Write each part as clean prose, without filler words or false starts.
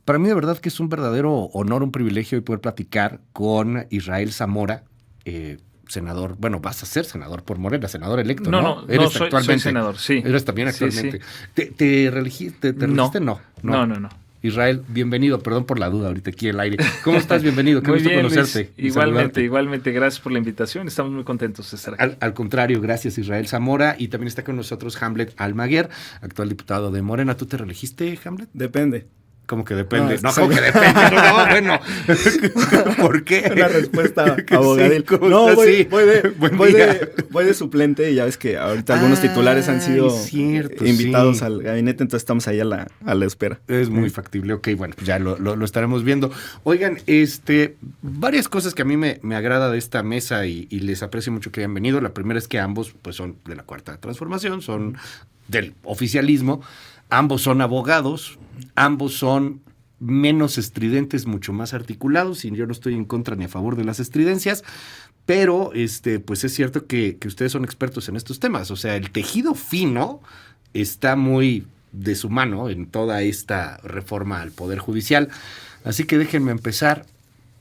Para mí de verdad que es un verdadero honor, un privilegio poder platicar con Israel Zamora, senador, bueno, vas a ser senador por Morena, senador electo, No, ¿no? no, no, Eres soy actualmente. senador, sí. Eres también Sí, sí. actualmente. ¿Te reelegiste? No, No. no. Israel, bienvenido, perdón por la duda ahorita aquí en el aire. ¿Cómo estás? Bienvenido, qué Muy gusto bien, conocerte Luis. y saludarte. Igualmente, gracias por la invitación. Estamos muy contentos de estar aquí. Al contrario, gracias Israel Zamora, y también está con nosotros Hamlet Almaguer, actual diputado de Morena. ¿Tú te reelegiste, Hamlet? Depende. ¿Cómo que depende? No, ¿Cómo que depende? No, bueno. ¿Por qué? Una respuesta abogadil. Sí, No, sí. voy de suplente, y ya ves que ahorita algunos titulares han sido invitados al gabinete, entonces estamos ahí a la espera. Es muy factible. Ok, bueno, pues ya lo estaremos viendo. Oigan, varias cosas que a mí me agrada de esta mesa y les aprecio mucho que hayan venido. La primera es que ambos pues son de la Cuarta Transformación, son del oficialismo. Ambos son abogados, ambos son menos estridentes, mucho más articulados, y yo no estoy en contra ni a favor de las estridencias, pero pues es cierto que ustedes son expertos en estos temas. O sea, el tejido fino está muy de su mano en toda esta reforma al Poder Judicial. Así que déjenme empezar.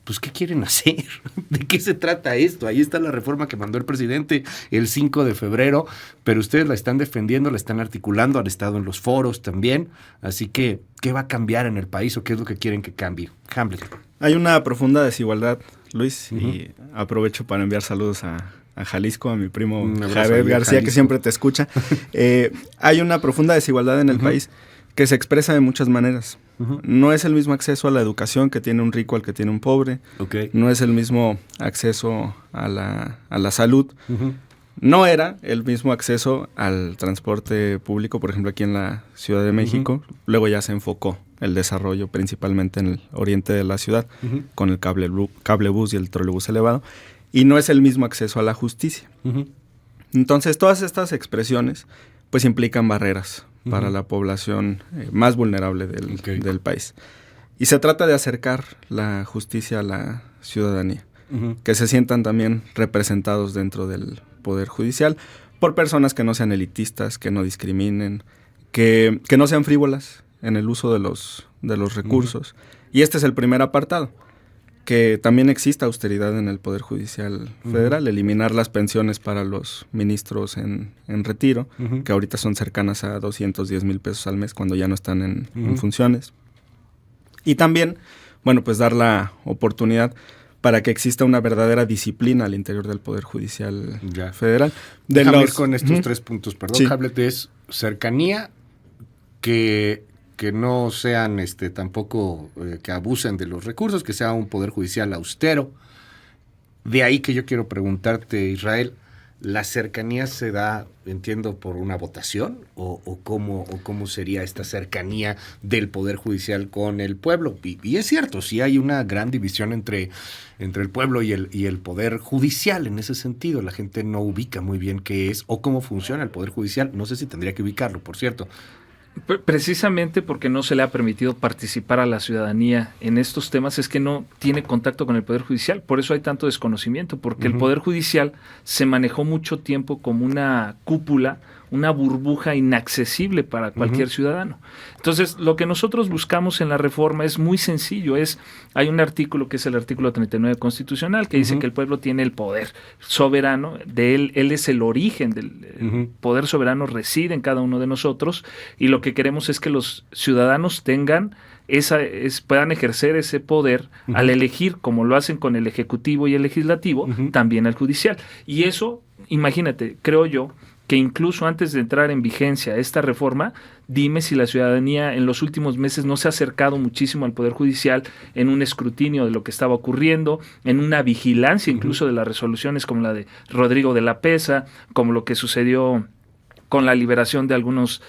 Pues, ¿qué quieren hacer? ¿De qué se trata esto? Ahí está la reforma que mandó el presidente el 5 de febrero, pero ustedes la están defendiendo, la están articulando, han estado en los foros también. Así que, ¿qué va a cambiar en el país o qué es lo que quieren que cambie? Hamlet. Hay una profunda desigualdad, Luis, y aprovecho para enviar saludos a Jalisco, a mi primo Javier García, Jalisco, que siempre te escucha. Hay una profunda desigualdad en el país que se expresa de muchas maneras. No es el mismo acceso a la educación que tiene un rico al que tiene un pobre. No es el mismo acceso a la salud. No era el mismo acceso al transporte público, por ejemplo, aquí en la Ciudad de México. Luego ya se enfocó el desarrollo principalmente en el oriente de la ciudad, con el cablebús y el trolebús elevado. Y no es el mismo acceso a la justicia. Entonces, todas estas expresiones pues implican barreras para la población más vulnerable del país. Y se trata de acercar la justicia a la ciudadanía, que se sientan también representados dentro del Poder Judicial por personas que no sean elitistas, que no discriminen, que no sean frívolas en el uso de los recursos. Y este es el primer apartado, que también exista austeridad en el Poder Judicial Federal, eliminar las pensiones para los ministros en retiro, que ahorita son cercanas a 210,000 pesos al mes cuando ya no están en funciones. Y también, bueno, pues dar la oportunidad para que exista una verdadera disciplina al interior del Poder Judicial Federal. Déjame ir con estos 3 puntos, perdón, sí. Hamlet, es cercanía, que no sean tampoco que abusen de los recursos, que sea un Poder Judicial austero. De ahí que yo quiero preguntarte, Israel, ¿la cercanía se da, entiendo, por una votación? ¿O cómo sería esta cercanía del Poder Judicial con el pueblo? Y es cierto, sí hay una gran división entre el pueblo y el Poder Judicial en ese sentido. La gente no ubica muy bien qué es o cómo funciona el Poder Judicial. No sé si tendría que ubicarlo, por cierto. Precisamente porque no se le ha permitido participar a la ciudadanía en estos temas es que no tiene contacto con el Poder Judicial. Por eso hay tanto desconocimiento, porque el Poder Judicial se manejó mucho tiempo como una cúpula, una burbuja inaccesible para cualquier ciudadano. Entonces, lo que nosotros buscamos en la reforma es muy sencillo. Hay un artículo que es el artículo 39 constitucional que dice que el pueblo tiene el poder soberano, de él es el origen del poder soberano, reside en cada uno de nosotros, y lo que queremos es que los ciudadanos tengan puedan ejercer ese poder al elegir, como lo hacen con el Ejecutivo y el Legislativo, también al Judicial. Y eso, imagínate, creo yo, que incluso antes de entrar en vigencia esta reforma, dime si la ciudadanía en los últimos meses no se ha acercado muchísimo al Poder Judicial en un escrutinio de lo que estaba ocurriendo, en una vigilancia incluso de las resoluciones como la de Rodrigo de la Pesa, como lo que sucedió con la liberación de algunos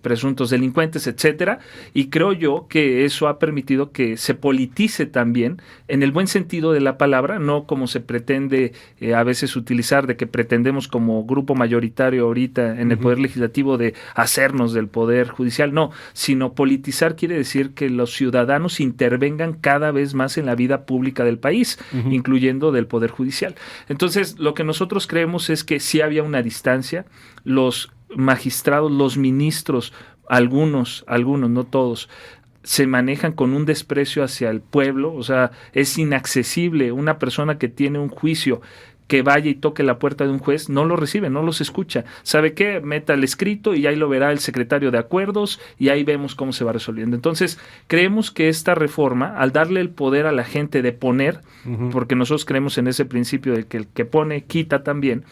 presuntos delincuentes, etcétera, y creo yo que eso ha permitido que se politice también, en el buen sentido de la palabra, no como se pretende a veces utilizar, de que pretendemos como grupo mayoritario ahorita en el Poder Legislativo de hacernos del Poder Judicial, no, sino politizar quiere decir que los ciudadanos intervengan cada vez más en la vida pública del país, incluyendo del Poder Judicial. Entonces, lo que nosotros creemos es que sí había una distancia, los magistrados, los ministros, algunos, no todos, se manejan con un desprecio hacia el pueblo, o sea, es inaccesible. Una persona que tiene un juicio que vaya y toque la puerta de un juez, no lo recibe, no los escucha. ¿Sabe qué? Meta el escrito y ahí lo verá el secretario de acuerdos y ahí vemos cómo se va resolviendo. Entonces, creemos que esta reforma, al darle el poder a la gente de poner, porque nosotros creemos en ese principio de que el que pone, quita también,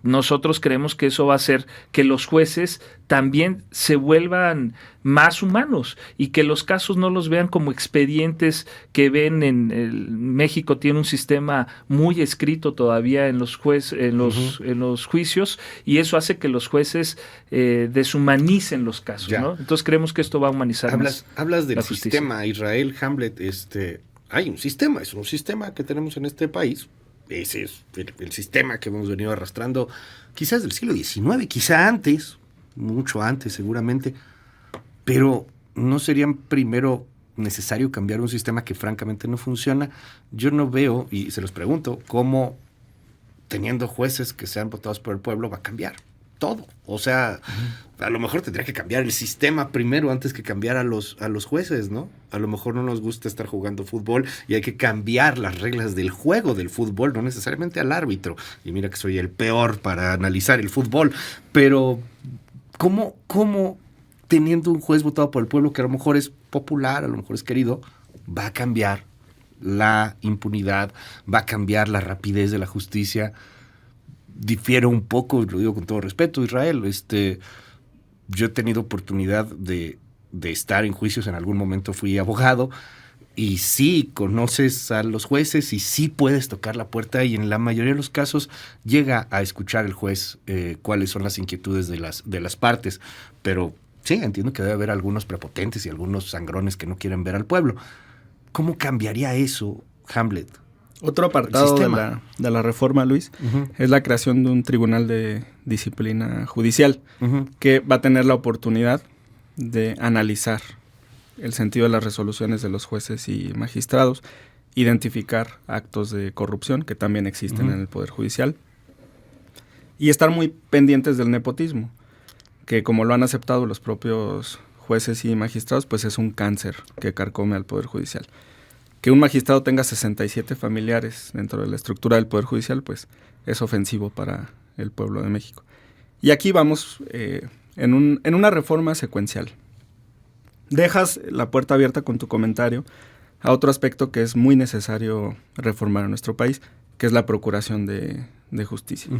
nosotros creemos que eso va a hacer que los jueces también se vuelvan más humanos y que los casos no los vean como expedientes que ven México tiene un sistema muy escrito todavía en los juicios, y eso hace que los jueces deshumanicen los casos, ¿no? Entonces creemos que esto va a humanizar más. Hablas del sistema, Israel, Hamlet, hay un sistema, es un sistema que tenemos en este país. Ese es el sistema que hemos venido arrastrando quizás del siglo XIX, quizá antes, mucho antes seguramente, pero ¿no sería primero necesario cambiar un sistema que francamente no funciona? Yo no veo, y se los pregunto, cómo teniendo jueces que sean votados por el pueblo va a cambiar todo. O sea, a lo mejor tendría que cambiar el sistema primero antes que cambiar a los jueces, ¿no? A lo mejor no nos gusta estar jugando fútbol y hay que cambiar las reglas del juego del fútbol, no necesariamente al árbitro. Y mira que soy el peor para analizar el fútbol, pero ¿cómo teniendo un juez votado por el pueblo que a lo mejor es popular, a lo mejor es querido, va a cambiar la impunidad, va a cambiar la rapidez de la justicia? Difiero un poco, y lo digo con todo respeto, Israel. Yo he tenido oportunidad de estar en juicios, en algún momento fui abogado, y sí conoces a los jueces y sí puedes tocar la puerta, y en la mayoría de los casos llega a escuchar el juez cuáles son las inquietudes de las partes. Pero sí, entiendo que debe haber algunos prepotentes y algunos sangrones que no quieren ver al pueblo. ¿Cómo cambiaría eso, Hamlet? Otro apartado de la reforma, Luis, es la creación de un tribunal de disciplina judicial que va a tener la oportunidad de analizar el sentido de las resoluciones de los jueces y magistrados, identificar actos de corrupción que también existen en el Poder Judicial y estar muy pendientes del nepotismo, que como lo han aceptado los propios jueces y magistrados, pues es un cáncer que carcome al Poder Judicial. Que un magistrado tenga 67 familiares dentro de la estructura del Poder Judicial, pues es ofensivo para el pueblo de México. Y aquí vamos en una reforma secuencial. Dejas la puerta abierta con tu comentario a otro aspecto que es muy necesario reformar en nuestro país, que es la procuración de justicia.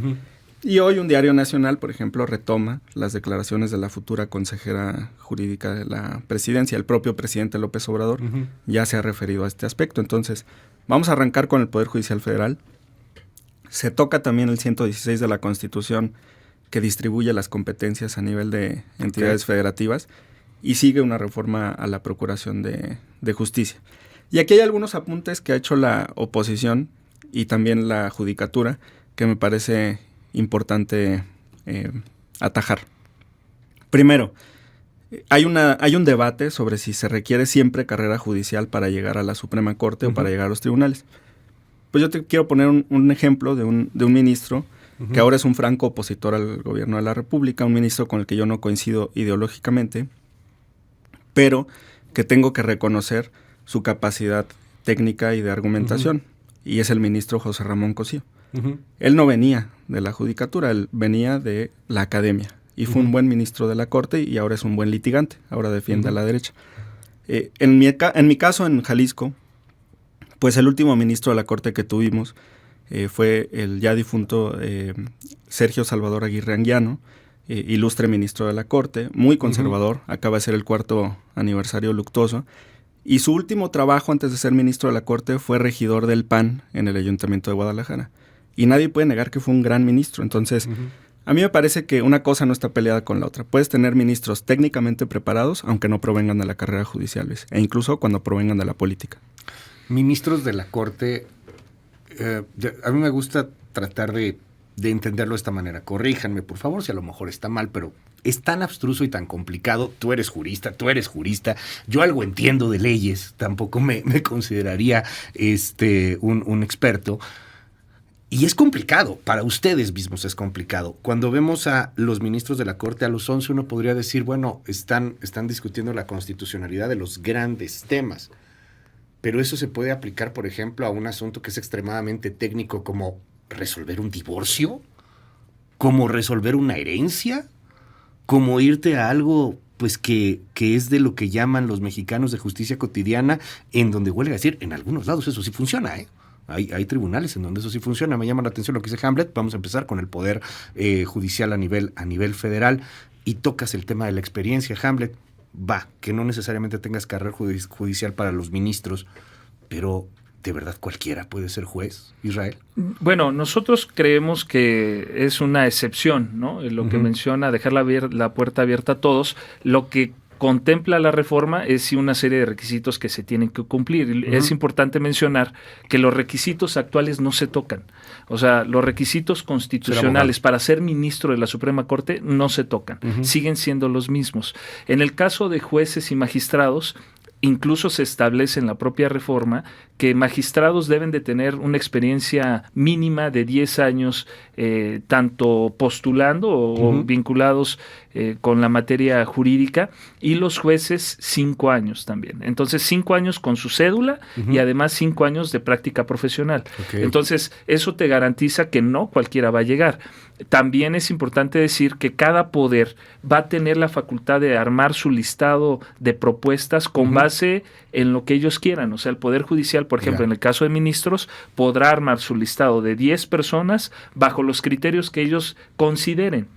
Y hoy un diario nacional, por ejemplo, retoma las declaraciones de la futura consejera jurídica de la presidencia. El propio presidente López Obrador ya se ha referido a este aspecto. Entonces, vamos a arrancar con el Poder Judicial Federal. Se toca también el 116 de la Constitución, que distribuye las competencias a nivel de entidades federativas, y sigue una reforma a la procuración de justicia. Y aquí hay algunos apuntes que ha hecho la oposición y también la judicatura, que me parece importante atajar. Primero, hay un debate sobre si se requiere siempre carrera judicial para llegar a la Suprema Corte o para llegar a los tribunales. Pues yo te quiero poner un ejemplo de un ministro que ahora es un franco opositor al gobierno de la República, un ministro con el que yo no coincido ideológicamente, pero que tengo que reconocer su capacidad técnica y de argumentación, y es el ministro José Ramón Cosío. Él no venía de la judicatura, él venía de la academia y fue un buen ministro de la Corte y ahora es un buen litigante, ahora defiende a la derecha. En mi caso, en Jalisco, pues el último ministro de la Corte que tuvimos fue el ya difunto Sergio Salvador Aguirre Anguiano, ilustre ministro de la Corte, muy conservador, acaba de ser el 4º aniversario luctuoso, y su último trabajo antes de ser ministro de la Corte fue regidor del PAN en el Ayuntamiento de Guadalajara. Y nadie puede negar que fue un gran ministro. Entonces, a mí me parece que una cosa no está peleada con la otra. Puedes tener ministros técnicamente preparados, aunque no provengan de la carrera judicial, ¿ves? E incluso cuando provengan de la política. Ministros de la Corte, a mí me gusta tratar de entenderlo de esta manera. Corríjanme, por favor, si a lo mejor está mal, pero es tan abstruso y tan complicado. Tú eres jurista, yo algo entiendo de leyes, tampoco me consideraría un experto. Y es complicado, para ustedes mismos es complicado. Cuando vemos a los ministros de la Corte a los 11, uno podría decir, bueno, están discutiendo la constitucionalidad de los grandes temas. Pero eso se puede aplicar, por ejemplo, a un asunto que es extremadamente técnico, como resolver un divorcio, como resolver una herencia, como irte a algo pues que es de lo que llaman los mexicanos de justicia cotidiana, en donde huelga decir, en algunos lados eso sí funciona, ¿eh? Hay tribunales en donde eso sí funciona. Me llama la atención lo que dice Hamlet. Vamos a empezar con el poder judicial a nivel federal, y tocas el tema de la experiencia, Hamlet. Va, que no necesariamente tengas carrera judicial para los ministros, pero ¿de verdad cualquiera puede ser juez, Israel? Bueno, nosotros creemos que es una excepción, ¿no? Lo que menciona, dejar la puerta abierta a todos. Lo que contempla la reforma es una serie de requisitos que se tienen que cumplir. Es importante mencionar que los requisitos actuales no se tocan. O sea, los requisitos constitucionales para ser ministro de la Suprema Corte no se tocan. Siguen siendo los mismos. En el caso de jueces y magistrados, incluso se establece en la propia reforma que magistrados deben de tener una experiencia mínima de 10 años, tanto postulando o vinculados con la materia jurídica, y los jueces 5 años también. Entonces 5 años con su cédula y además 5 años de práctica profesional. Entonces eso te garantiza que no cualquiera va a llegar. También es importante decir que cada poder va a tener la facultad de armar su listado de propuestas con base en lo que ellos quieran. O sea, el Poder Judicial, por ejemplo, en el caso de ministros, podrá armar su listado de 10 personas bajo los criterios que ellos consideren.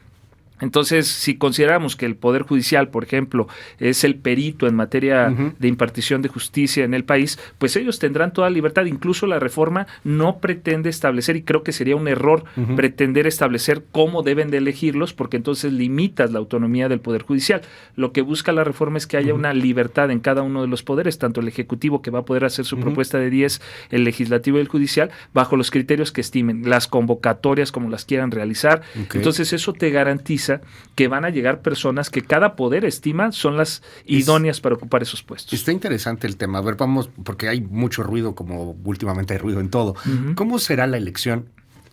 Entonces, si consideramos que el Poder Judicial, por ejemplo, es el perito en materia de impartición de justicia en el país, pues ellos tendrán toda libertad. Incluso la reforma no pretende establecer, y creo que sería un error pretender establecer cómo deben de elegirlos, porque entonces limitas la autonomía del Poder Judicial. Lo que busca la reforma es que haya una libertad en cada uno de los poderes, tanto el Ejecutivo, que va a poder hacer su propuesta de 10, el Legislativo y el Judicial, bajo los criterios que estimen, las convocatorias como las quieran realizar. Entonces eso te garantiza que van a llegar personas que cada poder estima son las idóneas para ocupar esos puestos. Está interesante el tema. A ver, vamos, porque hay mucho ruido, como últimamente hay ruido en todo. ¿Cómo será la elección?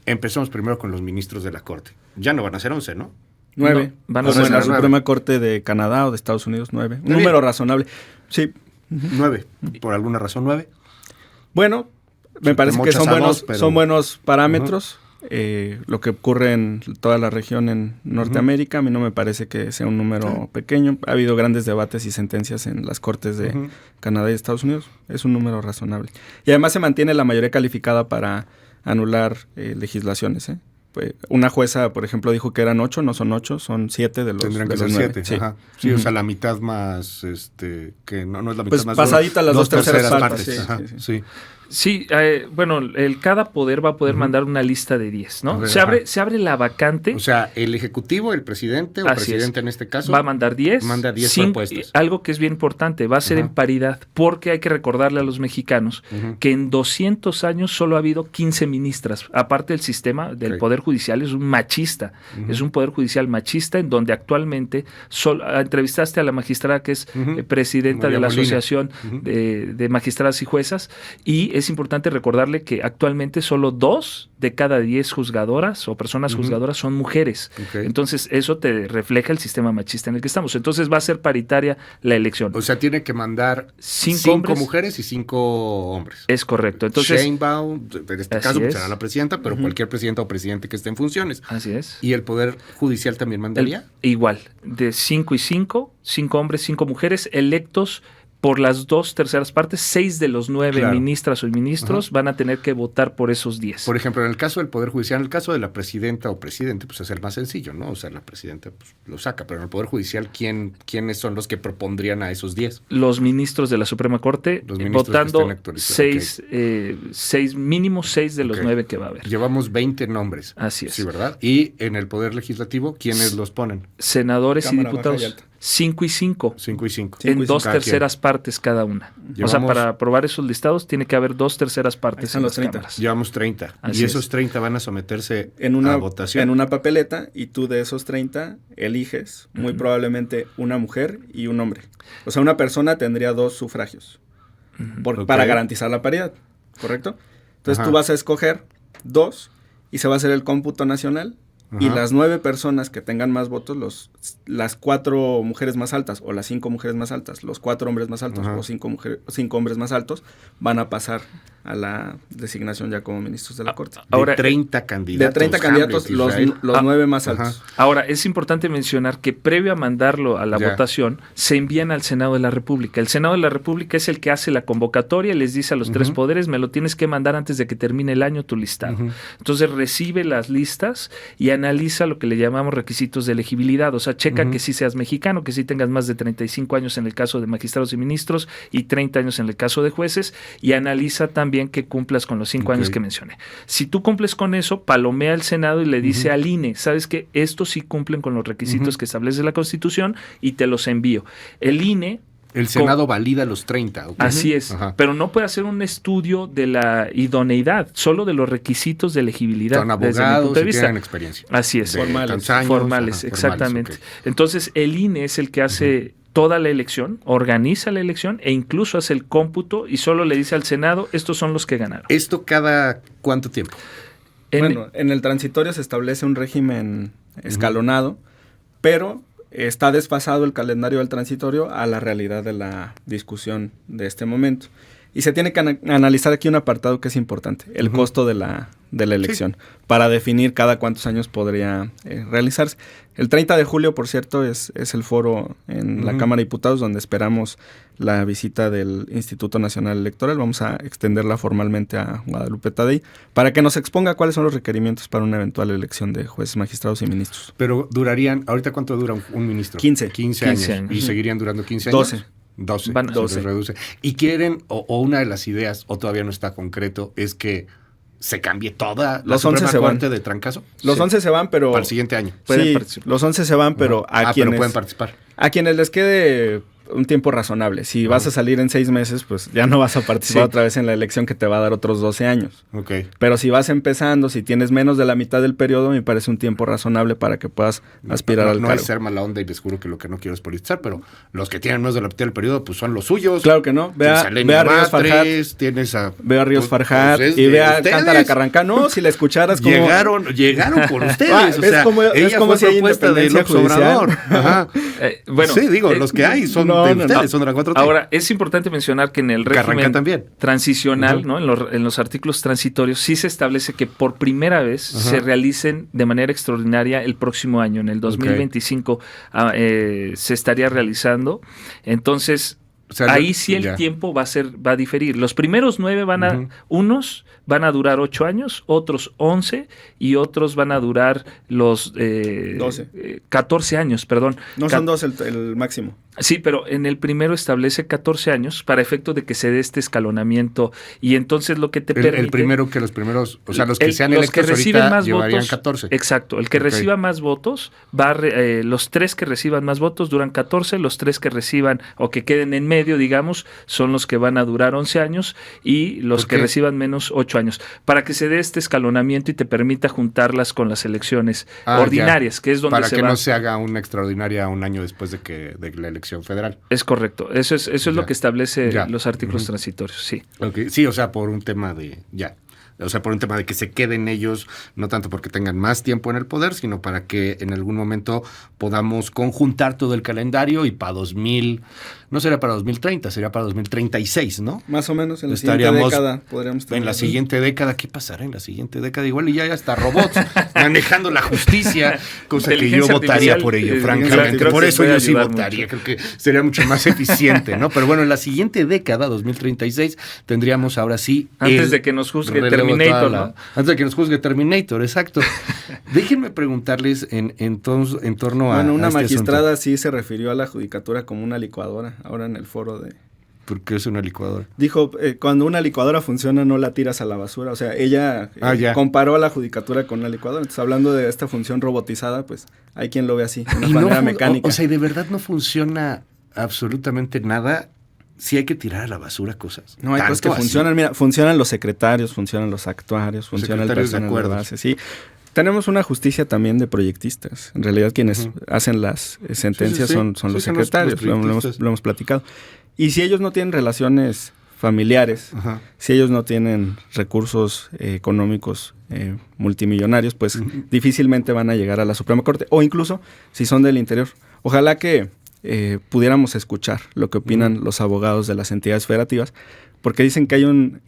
Empezamos primero con los ministros de la Corte. Ya no van a ser 11, ¿no? 9. No, van a ser en la Suprema Corte de Canadá o de Estados Unidos, 9. Un número razonable. Sí. 9. ¿Por alguna razón 9? Bueno, me parece que son buenos parámetros. Lo que ocurre en toda la región en Norteamérica, a mí no me parece que sea un número pequeño. Ha habido grandes debates y sentencias en las cortes de Canadá y Estados Unidos. Es un número razonable. Y además se mantiene la mayoría calificada para anular legislaciones. Una jueza, por ejemplo, dijo que eran 8, no son 8, son 7 de los 9. Tendrían que ser 7. Sí, sí, o sea, la mitad más, que no es la mitad pues más. Pasadita las 2 terceras partes. Sí. Sí, bueno, cada poder va a poder mandar una lista de 10, ¿no? Se abre la vacante. O sea, el Ejecutivo, el presidente o presidente en este caso, va a mandar 10. Manda 10 propuestas. Algo que es bien importante, va a ser en paridad, porque hay que recordarle a los mexicanos que en 200 años solo ha habido 15 ministras. Aparte, el sistema del Poder Judicial es un machista. Es un Poder Judicial machista en donde actualmente entrevistaste a la magistrada que es presidenta de la Asociación de Magistradas y Juezas, y es importante recordarle que actualmente solo 2 de cada 10 juzgadoras o personas juzgadoras son mujeres. Entonces, eso te refleja el sistema machista en el que estamos. Entonces, va a ser paritaria la elección. O sea, tiene que mandar 5 mujeres y 5 hombres. Es correcto. Entonces, Sheinbaum, en este caso, pues, será la presidenta, pero cualquier presidenta o presidente que esté en funciones. Así es. ¿Y el Poder Judicial también mandaría? Igual, de 5 y 5, 5 hombres, 5 mujeres, electos por las 2 terceras partes. 6 de los 9 ministras o ministros van a tener que votar por esos 10. Por ejemplo, en el caso del Poder Judicial, en el caso de la presidenta o presidente, pues es el más sencillo, ¿no? O sea, la presidenta pues, lo saca, pero en el Poder Judicial, ¿quiénes son los que propondrían a esos 10? Los ministros de la Suprema Corte, votando 6, mínimo 6 de los 9 que va a haber. Llevamos 20 nombres. Así es. Sí, ¿verdad? Y en el Poder Legislativo, ¿quiénes los ponen? Senadores y diputados. 5 y 5. 5 y 5. En 2 terceras partes cada una. O sea, para aprobar esos listados tiene que haber 2 terceras partes en las 30. cámaras. Llevamos 30. Así y esos 30 van a someterse a votación. En una papeleta, y tú de esos 30 eliges muy probablemente una mujer y un hombre. O sea, una persona tendría 2 sufragios para garantizar la paridad, ¿correcto? Entonces tú vas a escoger 2 y se va a hacer el cómputo nacional. Ajá. Y las 9 personas que tengan más votos, las 4 mujeres más altas o las 5 mujeres más altas, los 4 hombres más altos o 5 hombres más altos, van a pasar a la designación ya como ministros de la Corte. Ahora, de 30 candidatos. De 30 candidatos, los 9 más altos. Ahora, es importante mencionar que previo a mandarlo a la votación, se envían al Senado de la República. El Senado de la República es el que hace la convocatoria, les dice a los 3 poderes, me lo tienes que mandar antes de que termine el año tu listado. Entonces recibe las listas y analiza lo que le llamamos requisitos de elegibilidad. O sea, checa que sí seas mexicano, que sí tengas más de 35 años en el caso de magistrados y ministros y 30 años en el caso de jueces, y analiza también que cumplas con los 5 años que mencioné. Si tú cumples con eso, palomea al Senado y le dice al INE, sabes que estos sí cumplen con los requisitos que establece la Constitución y te los envío. El INE... El Senado valida los 30. Okay. Así es, pero no puede hacer un estudio de la idoneidad, solo de los requisitos de elegibilidad. Son abogados y tienen experiencia. Así es. Formales, exactamente. Okay. Entonces, el INE es el que hace toda la elección, organiza la elección e incluso hace el cómputo y solo le dice al Senado, estos son los que ganaron. ¿Esto cada cuánto tiempo? En el transitorio se establece un régimen escalonado, pero está desfasado el calendario del transitorio a la realidad de la discusión de este momento. Y se tiene que analizar aquí un apartado que es importante, el costo de la elección, para definir cada cuántos años podría realizarse. El 30 de julio, por cierto, es el foro en la Cámara de Diputados donde esperamos la visita del Instituto Nacional Electoral. Vamos a extenderla formalmente a Guadalupe Tadei para que nos exponga cuáles son los requerimientos para una eventual elección de jueces, magistrados y ministros. Pero durarían, ¿ahorita cuánto dura un ministro? 15 años. ¿Y seguirían durando 15 años? 12. 12. Se reduce. Y quieren, o una de las ideas, o todavía no está concreto, es que se cambie toda la Suprema Corte de trancazo. Los 11 se van, pero... Para el siguiente año. Sí, los 11 se van, pero pero pueden participar. A quienes les quede un tiempo razonable. Si vas a salir en 6 meses, pues ya no vas a participar otra vez en la elección que te va a dar otros 12 años. Okay. Pero si vas empezando, si tienes menos de la mitad del periodo, me parece un tiempo razonable para que puedas aspirar al cargo. No es ser mala onda y les juro que lo que no quiero es politizar, pero los que tienen menos de la mitad del periodo, pues son los suyos. Claro que no. Ve a Ríos Farjat. Ve a Ríos Farjat y ve a Cántara Carrancá. No, si la escucharas como... Llegaron por ustedes. O sea, ella fue si propuesta de López Obrador. Bueno, sí, digo, los que hay son de ustedes, son de la 4T. Ahora, es importante mencionar que en el régimen transicional, ¿no? En los artículos transitorios, sí se establece que por primera vez se realicen de manera extraordinaria el próximo año. En el 2025 se estaría realizando. Entonces, o sea, ahí sí el tiempo va a diferir. Los primeros 9 unos van a durar 8 años, otros 11 y otros van a durar los 14 años, perdón. No son 12 el máximo. Sí, pero en el primero establece 14 años para efecto de que se dé este escalonamiento y entonces lo que te permite... El primero que los primeros, o sea, los que sean electos que reciben ahorita más llevarían votos, 14. Exacto, el que reciba más votos, los 3 que reciban más votos duran 14, los 3 que reciban o que queden en medio, digamos, son los que van a durar 11 años y los que reciban menos 8 años, para que se dé este escalonamiento y te permita juntarlas con las elecciones ordinarias, que es donde para que no se haga una extraordinaria un año después de la elección federal. Es correcto. Eso es lo que establece los artículos transitorios, sí. Okay. Sí, o sea, por un tema de por un tema de que se queden ellos, no tanto porque tengan más tiempo en el poder, sino para que en algún momento podamos conjuntar todo el calendario y para no sería para 2030, sería para 2036, ¿no? Más o menos en la siguiente década podríamos tener. En la siguiente década, ¿qué pasará en la siguiente década? Igual y ya hasta robots manejando la justicia, cosa que yo votaría por ello, francamente. Por eso yo sí votaría, creo que sería mucho más eficiente, ¿no? Pero bueno, en la siguiente década, 2036, tendríamos ahora sí... Antes de que nos juzgue Terminator, ¿no? Antes de que nos juzgue Terminator, exacto. Déjenme preguntarles en torno a... Bueno, una magistrada sí se refirió a la judicatura como una licuadora, ahora en el foro de... ¿Por qué es una licuadora? Dijo, cuando una licuadora funciona no la tiras a la basura. O sea, ella comparó a la judicatura con una licuadora. Entonces, hablando de esta función robotizada, pues hay quien lo ve así, de una manera mecánica. O sea, ¿y de verdad no funciona absolutamente nada? Sí hay que tirar a la basura cosas. No, hay cosas que funcionan. Mira, funcionan los secretarios, funcionan los actuarios, funciona el personal de base, sí. Tenemos una justicia también de proyectistas. En realidad quienes hacen las sentencias son los secretarios, lo hemos platicado. Y si ellos no tienen relaciones familiares, si ellos no tienen recursos económicos multimillonarios, pues difícilmente van a llegar a la Suprema Corte, o incluso si son del interior. Ojalá que pudiéramos escuchar lo que opinan los abogados de las entidades federativas, porque dicen que hay un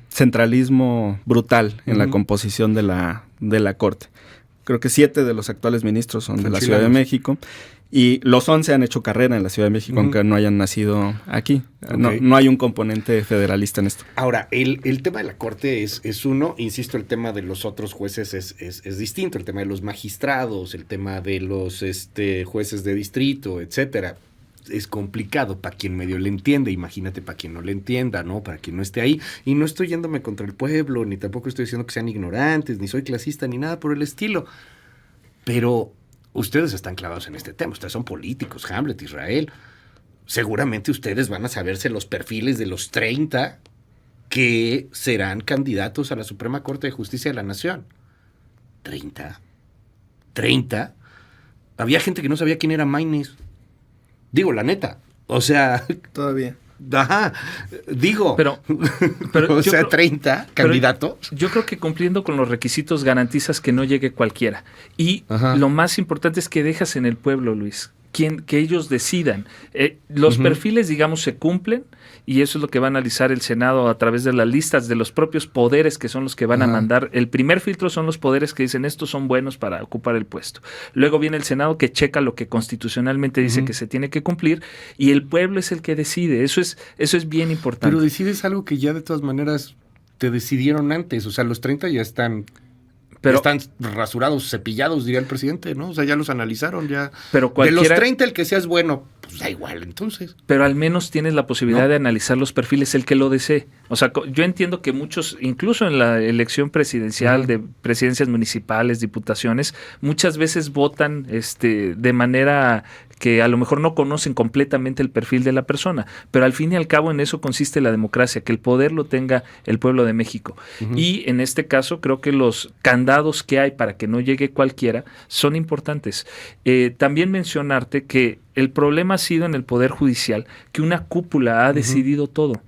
centralismo brutal en la composición de la Corte. Creo que 7 de los actuales ministros son de la Ciudad de México, y los 11 han hecho carrera en la Ciudad de México, aunque no hayan nacido aquí. Okay. No hay un componente federalista en esto. Ahora, el tema de la Corte es uno, insisto, el tema de los otros jueces es distinto, el tema de los magistrados, el tema de los jueces de distrito, etcétera. Es complicado para quien medio le entiende, imagínate para quien no le entienda, ¿no? Para quien no esté ahí. Y no estoy yéndome contra el pueblo, ni tampoco estoy diciendo que sean ignorantes, ni soy clasista, ni nada por el estilo. Pero ustedes están clavados en este tema, ustedes son políticos, Hamlet, Israel. Seguramente ustedes van a saberse los perfiles de los 30 que serán candidatos a la Suprema Corte de Justicia de la Nación. 30. Había gente que no sabía quién era Maynes. Digo, la neta. O sea... Todavía. Ajá. Digo. Pero o sea, 30 candidatos. Yo creo que cumpliendo con los requisitos garantizas que no llegue cualquiera. Y lo más importante es que dejas en el pueblo, Luis, que ellos decidan. Los perfiles, digamos, se cumplen, y eso es lo que va a analizar el Senado a través de las listas de los propios poderes que son los que van a mandar. El primer filtro son los poderes que dicen estos son buenos para ocupar el puesto. Luego viene el Senado que checa lo que constitucionalmente dice que se tiene que cumplir, y el pueblo es el que decide. Eso es bien importante. Pero decides algo que ya de todas maneras te decidieron antes. O sea, los 30 ya están... Pero están rasurados, cepillados, diría el presidente, ¿no? O sea, ya los analizaron, ya. Pero de los 30, el que sea es bueno, pues da igual, entonces. Pero al menos tienes la posibilidad de analizar los perfiles, el que lo desee. O sea, yo entiendo que muchos, incluso en la elección presidencial de presidencias municipales, diputaciones, muchas veces votan de manera que a lo mejor no conocen completamente el perfil de la persona, pero al fin y al cabo en eso consiste la democracia, que el poder lo tenga el pueblo de México. Y en este caso creo que los candados que hay para que no llegue cualquiera son importantes. También mencionarte que el problema ha sido en el Poder Judicial, que una cúpula ha decidido todo.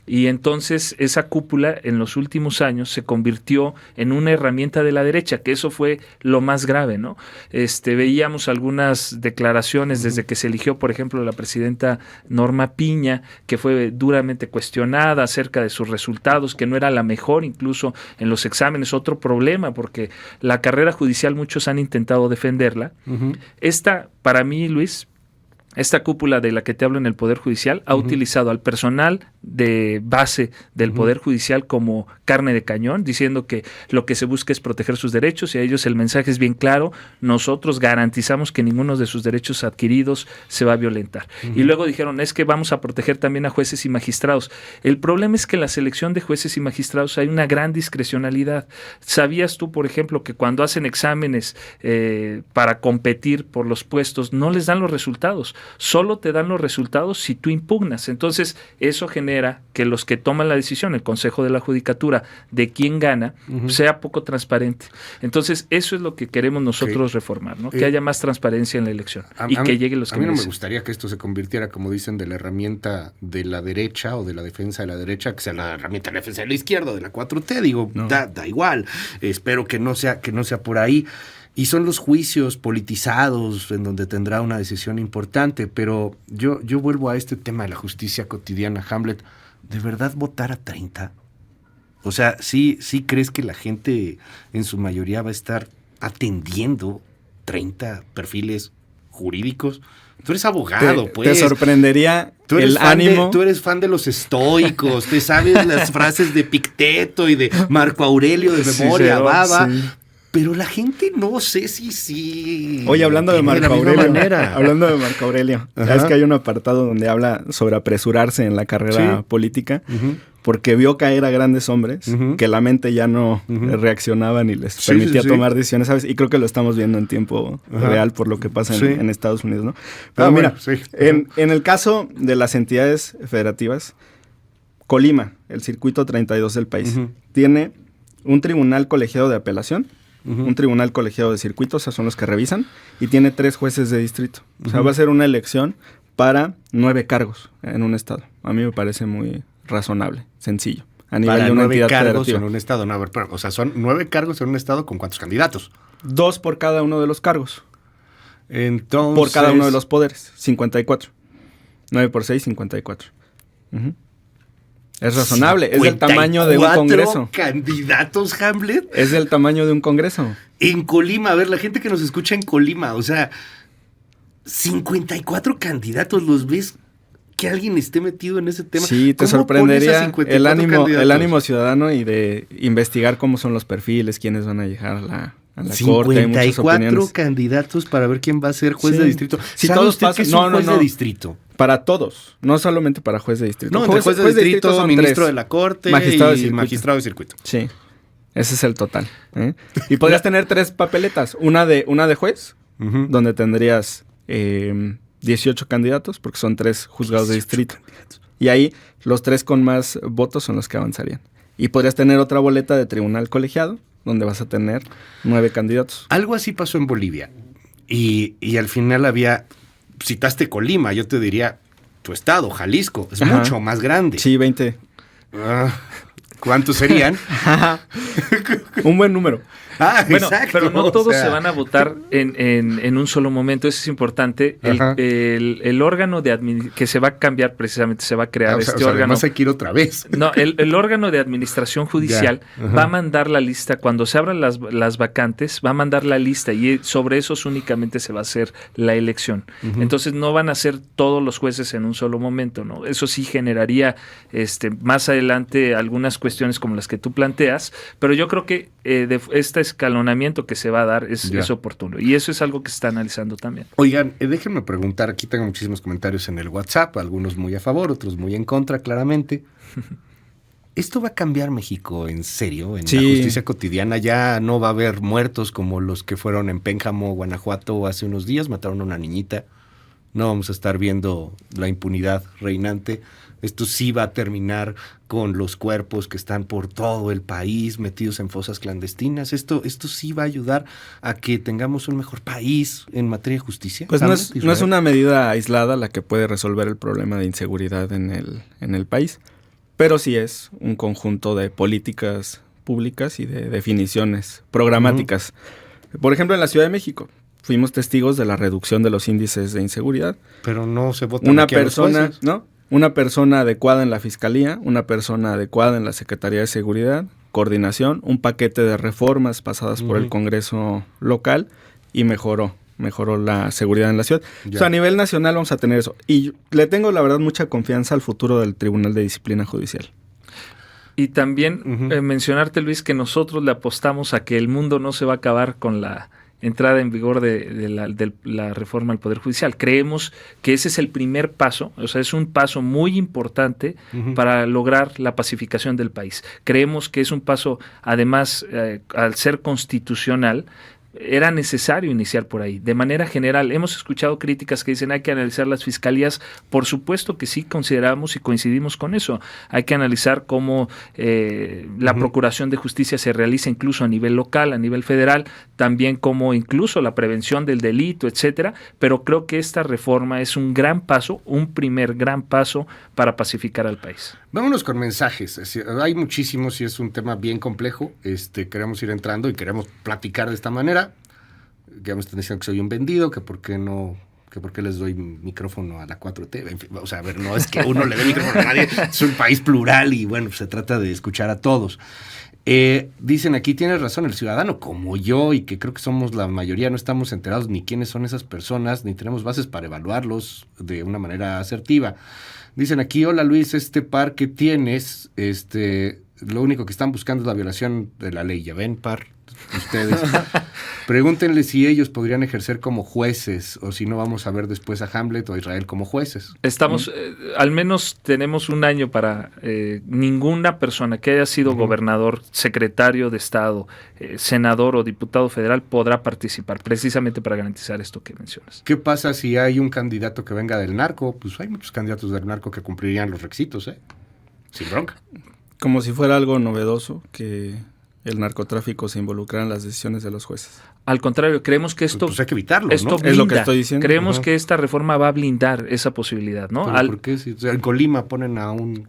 Y entonces esa cúpula en los últimos años se convirtió en una herramienta de la derecha, que eso fue lo más grave, ¿no? Veíamos algunas declaraciones desde que se eligió, por ejemplo, la presidenta Norma Piña, que fue duramente cuestionada acerca de sus resultados, que no era la mejor incluso en los exámenes. Otro problema, porque la carrera judicial muchos han intentado defenderla. Esta, para mí, Luis, esta cúpula de la que te hablo en el Poder Judicial ha utilizado al personal de base del Poder Judicial como carne de cañón, diciendo que lo que se busca es proteger sus derechos, y a ellos el mensaje es bien claro: nosotros garantizamos que ninguno de sus derechos adquiridos se va a violentar. Y luego dijeron, es que vamos a proteger también a jueces y magistrados. El problema es que en la selección de jueces y magistrados hay una gran discrecionalidad. ¿Sabías tú, por ejemplo, que cuando hacen exámenes para competir por los puestos, no les dan los resultados? Solo te dan los resultados si tú impugnas. Entonces, eso genera que los que toman la decisión, el Consejo de la Judicatura, de quién gana, sea poco transparente. Entonces, eso es lo que queremos nosotros reformar, ¿no? Que haya más transparencia en la elección y que lleguen los que a mí no me gustaría que esto se convirtiera, como dicen, de la herramienta de la derecha o de la defensa de la derecha, que sea la herramienta de la defensa de la izquierda, de la 4T. Digo, no. da igual. Espero que no sea por ahí. Y son los juicios politizados en donde tendrá una decisión importante. Pero yo vuelvo a este tema de la justicia cotidiana, Hamlet. ¿De verdad votar a 30? O sea, ¿sí crees que la gente en su mayoría va a estar atendiendo 30 perfiles jurídicos? Tú eres abogado, pues. Te sorprendería el ánimo. Tú eres fan de los estoicos, te sabes las frases de Picteto y de Marco Aurelio de memoria, baba. Sí. Pero la gente no sé si... Oye, hablando de Marco Aurelio, ¿sabes que hay un apartado donde habla sobre apresurarse en la carrera política? Porque vio caer a grandes hombres que la mente ya no reaccionaba ni les permitía tomar decisiones, ¿sabes? Y creo que lo estamos viendo en tiempo real por lo que pasa en Estados Unidos, ¿no? Pero mira, en el caso de las entidades federativas, Colima, el circuito 32 del país, tiene un tribunal colegiado de apelación, un tribunal colegiado de circuito, o sea, son los que revisan, y tiene 3 jueces de distrito. O sea, va a ser una elección para 9 cargos en un estado. A mí me parece muy razonable, sencillo. A nivel Para de una 9 entidad cargos federativa. en un estado. No, a ver, o sea, son 9 cargos en un estado con ¿cuántos candidatos? 2 por cada uno de los cargos. Entonces... Por cada uno de los poderes. 54. 9 por 6, 54. Uh-huh. Es razonable. Es del tamaño de un congreso. ¿Candidatos, Hamlet? Es del tamaño de un congreso. En Colima, a ver, la gente que nos escucha en Colima, o sea, 54 candidatos, ¿los ves que alguien esté metido en ese tema? Sí, te sorprendería el ánimo ciudadano y de investigar cómo son los perfiles, quiénes van a llegar a la corte. 54 candidatos para ver quién va a ser juez de distrito. Si todos pasan, juez de distrito? Para todos, no solamente para juez de distrito. No, juez de distrito, son ministro 3. De la corte y magistrado de circuito. Sí, ese es el total. Y podrías tener 3 papeletas, una de juez, donde tendrías 18 candidatos, porque son 3 juzgados de distrito. Y ahí los 3 con más votos son los que avanzarían. Y podrías tener otra boleta de tribunal colegiado, donde vas a tener 9 candidatos. Algo así pasó en Bolivia. Y al final citaste Colima, yo te diría tu estado, Jalisco, es mucho más grande. Sí, 20. ¿Cuántos serían? Un buen número. Bueno, exacto. pero no todos se van a votar en un solo momento, eso es importante. El órgano que se va a cambiar precisamente, se va a crear órgano. Además hay que ir otra vez. No, el órgano de administración judicial va a mandar la lista, cuando se abran las vacantes, va a mandar la lista y sobre esos únicamente se va a hacer la elección. Entonces no van a ser todos los jueces en un solo momento, ¿no? Eso sí generaría más adelante algunas cuestiones como las que tú planteas, pero yo creo que este escalonamiento que se va a dar es oportuno y eso es algo que se está analizando también. Oigan, déjenme preguntar, aquí tengo muchísimos comentarios en el WhatsApp, algunos muy a favor, otros muy en contra, claramente. ¿Esto va a cambiar México en serio? ¿En la justicia cotidiana ya no va a haber muertos como los que fueron en Pénjamo, Guanajuato hace unos días? Mataron a una niñita. No vamos a estar viendo la impunidad reinante. Esto sí va a terminar con los cuerpos que están por todo el país metidos en fosas clandestinas. Esto sí va a ayudar a que tengamos un mejor país en materia de justicia. Pues no es una medida aislada la que puede resolver el problema de inseguridad en el país, pero sí es un conjunto de políticas públicas y de definiciones programáticas. Por ejemplo, en la Ciudad de México fuimos testigos de la reducción de los índices de inseguridad. Pero no se vota una persona, ¿no? Una persona adecuada en la Fiscalía, una persona adecuada en la Secretaría de Seguridad, coordinación, un paquete de reformas pasadas por el Congreso local y mejoró la seguridad en la ciudad. O sea, a nivel nacional vamos a tener eso. Y le tengo, la verdad, mucha confianza al futuro del Tribunal de Disciplina Judicial. Y también mencionarte, Luis, que nosotros le apostamos a que el mundo no se va a acabar con la entrada en vigor de la reforma al Poder Judicial. Creemos que ese es el primer paso, o sea, es un paso muy importante para lograr la pacificación del país. Creemos que es un paso, además, al ser constitucional, era necesario iniciar por ahí. De manera general, hemos escuchado críticas que dicen hay que analizar las fiscalías. Por supuesto que sí consideramos y coincidimos con eso. Hay que analizar cómo la procuración de justicia se realiza incluso a nivel local, a nivel federal, también como incluso la prevención del delito, etcétera. Pero creo que esta reforma es un gran paso, un primer gran paso para pacificar al país. Vámonos con mensajes. Hay muchísimos y es un tema bien complejo. Queremos ir entrando y queremos platicar de esta manera. Ya me están diciendo que soy un vendido, que por qué les doy micrófono a la 4T. En fin, o sea, a ver, no es que uno le dé micrófono a nadie, es un país plural y bueno, se trata de escuchar a todos. Dicen aquí, tienes razón, el ciudadano como yo, y que creo que somos la mayoría, no estamos enterados ni quiénes son esas personas, ni tenemos bases para evaluarlos de una manera asertiva. Dicen aquí, hola Luis, par que tienes, lo único que están buscando es la violación de la ley. Ya ven, par, ustedes. Pregúntenle si ellos podrían ejercer como jueces o si no vamos a ver después a Hamlet o a Israel como jueces. Estamos, al menos tenemos un año para ninguna persona que haya sido gobernador, secretario de Estado, senador o diputado federal podrá participar, precisamente para garantizar esto que mencionas. ¿Qué pasa si hay un candidato que venga del narco? Pues hay muchos candidatos del narco que cumplirían los requisitos, sin bronca. Como si fuera algo novedoso que el narcotráfico se involucrara en las decisiones de los jueces. Al contrario, creemos que esto... Pues hay que evitarlo, esto ¿no? blinda. Es lo que estoy diciendo. Creemos que esta reforma va a blindar esa posibilidad, ¿no? ¿Pero por qué? Si en Colima ponen a un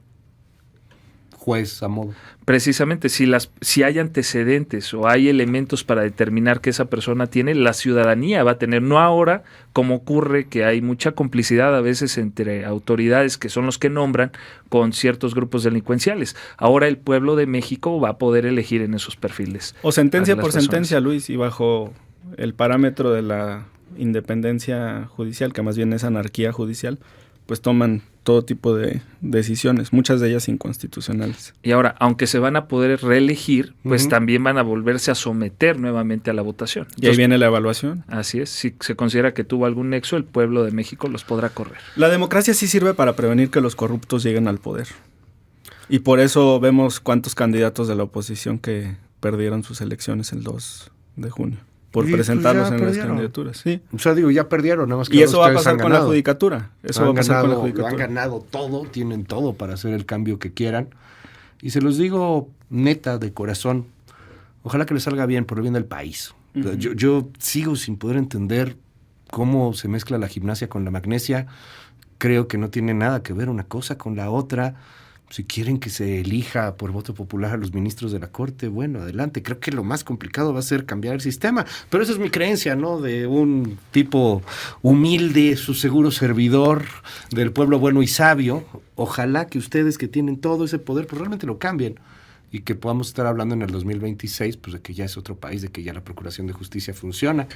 juez a modo. Precisamente, si hay antecedentes o hay elementos para determinar que esa persona tiene, la ciudadanía va a tener, no ahora, como ocurre que hay mucha complicidad a veces entre autoridades que son los que nombran con ciertos grupos delincuenciales. Ahora el pueblo de México va a poder elegir en esos perfiles. O sentencia por sentencia, Luis, y bajo el parámetro de la independencia judicial, que más bien es anarquía judicial, pues toman todo tipo de decisiones, muchas de ellas inconstitucionales. Y ahora, aunque se van a poder reelegir, pues también van a volverse a someter nuevamente a la votación. Entonces, y ahí viene la evaluación. Así es, si se considera que tuvo algún nexo, el pueblo de México los podrá correr. La democracia sí sirve para prevenir que los corruptos lleguen al poder. Y por eso vemos cuántos candidatos de la oposición que perdieron sus elecciones el 2 de junio. Por presentarlos en las candidaturas. Sí. O sea, digo, ya perdieron. Nada más que y eso va a pasar con la judicatura. Eso va a pasar con la judicatura. Han ganado todo, tienen todo para hacer el cambio que quieran. Y se los digo neta, de corazón, ojalá que les salga bien por el bien del país. Uh-huh. Yo sigo sin poder entender cómo se mezcla la gimnasia con la magnesia. Creo que no tiene nada que ver una cosa con la otra. Si quieren que se elija por voto popular a los ministros de la Corte, bueno, adelante. Creo que lo más complicado va a ser cambiar el sistema. Pero esa es mi creencia, ¿no? De un tipo humilde, su seguro servidor del pueblo bueno y sabio. Ojalá que ustedes que tienen todo ese poder, pues realmente lo cambien. Y que podamos estar hablando en el 2026, pues de que ya es otro país, de que ya la Procuración de Justicia funciona.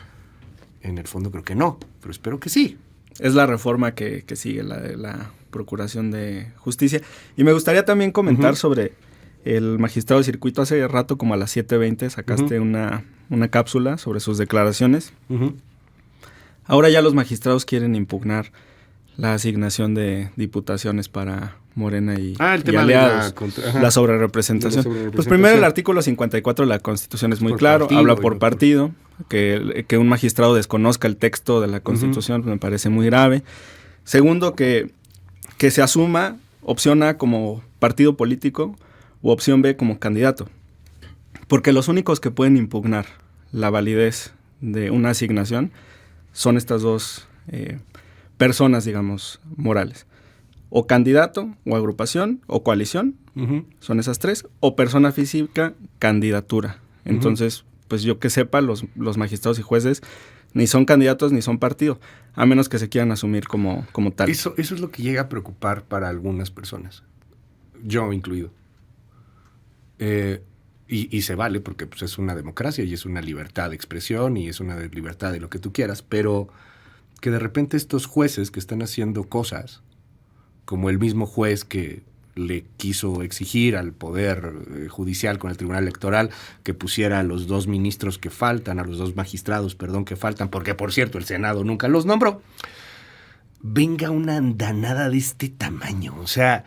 En el fondo creo que no, pero espero que sí. Es la reforma que sigue, la de la Procuración de Justicia. Y me gustaría también comentar sobre el magistrado de circuito. Hace rato, como a las 7:20, sacaste una cápsula sobre sus declaraciones. Ahora ya los magistrados quieren impugnar la asignación de diputaciones para Morena y aliados, la sobrerepresentación. Pues primero el artículo 54 de la Constitución es muy claro, habla por partido, que un magistrado desconozca el texto de la Constitución me parece muy grave. Segundo, que se asuma opción A como partido político u opción B como candidato, porque los únicos que pueden impugnar la validez de una asignación son estas dos personas, digamos, morales. O candidato, o agrupación, o coalición, son esas tres, o persona física, candidatura. Entonces, pues yo que sepa, los magistrados y jueces ni son candidatos ni son partido, a menos que se quieran asumir como tal. Eso es lo que llega a preocupar para algunas personas, yo incluido. Y se vale porque pues, es una democracia y es una libertad de expresión y es una libertad de lo que tú quieras, pero que de repente estos jueces que están haciendo cosas, como el mismo juez que le quiso exigir al Poder Judicial con el Tribunal Electoral que pusiera a los dos ministros que faltan, a los dos magistrados, que faltan, porque por cierto el Senado nunca los nombró, venga una andanada de este tamaño. O sea,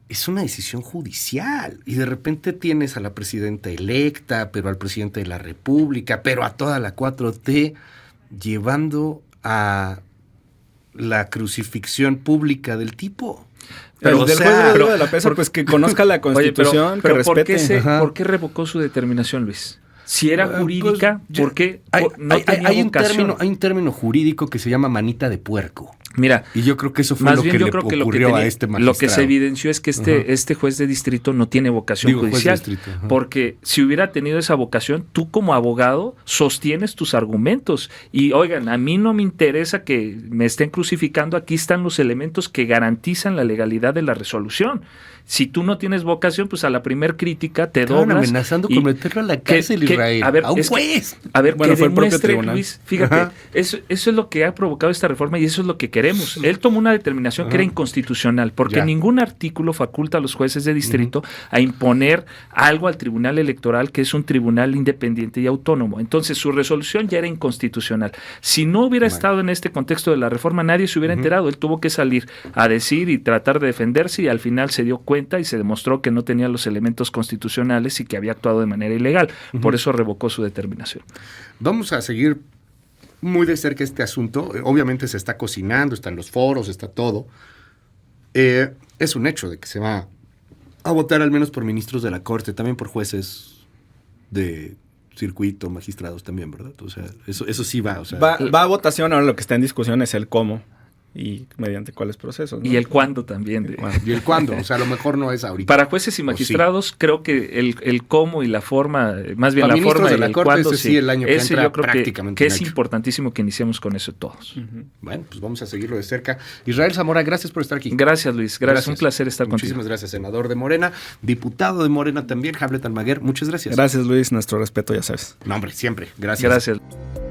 es una decisión judicial y de repente tienes a la presidenta electa, pero al presidente de la República, pero a toda la 4T, llevando a la crucifixión pública del tipo. Pero del juez de la pesa, pues que conozca la Constitución, pero que respete. ¿Por qué revocó su determinación, Luis? Si era jurídica, pues, ¿por qué no tenía vocación? Hay un término jurídico que se llama manita de puerco. Mira, y yo creo que eso fue lo que le ocurrió a este magistrado. Lo que se evidenció es que este juez de distrito no tiene vocación judicial, porque si hubiera tenido esa vocación, tú como abogado sostienes tus argumentos y oigan, a mí no me interesa que me estén crucificando, aquí están los elementos que garantizan la legalidad de la resolución. Si tú no tienes vocación, pues a la primer crítica te doblas. Estaban amenazando con meterlo a la cárcel, Israel. A un juez. A ver, bueno, que demuestre, Luis, fíjate, eso es lo que ha provocado esta reforma y eso es lo que queremos. Él tomó una determinación que era inconstitucional, porque ningún artículo faculta a los jueces de distrito a imponer algo al Tribunal Electoral, que es un tribunal independiente y autónomo. Entonces, su resolución ya era inconstitucional. Si no hubiera estado en este contexto de la reforma, nadie se hubiera enterado. Él tuvo que salir a decir y tratar de defenderse y al final se dio cuenta y se demostró que no tenía los elementos constitucionales y que había actuado de manera ilegal. Por eso revocó su determinación. Vamos a seguir muy de cerca este asunto. Obviamente se está cocinando, están los foros, está todo. Es un hecho de que se va a votar al menos por ministros de la Corte, también por jueces de circuito, magistrados también, ¿verdad? O sea, eso sí va. O sea, va a votación, ahora lo que está en discusión es el cómo. y mediante cuáles procesos, ¿no? Y el cuándo también. Y el cuándo, o sea, a lo mejor no es ahorita. Para jueces y magistrados, creo que el cómo y la forma, más bien la forma y el cuándo, sí, el año que entra, yo creo prácticamente que es importantísimo que iniciemos con eso todos. Bueno, pues vamos a seguirlo de cerca. Israel Zamora, gracias por estar aquí. Gracias, Luis. Gracias. Un placer estar contigo. Muchísimas gracias, senador de Morena, diputado de Morena también, Hamlet Almaguer. Muchas gracias. Gracias, Luis. Nuestro respeto, ya sabes. No, hombre, siempre. Gracias. Gracias.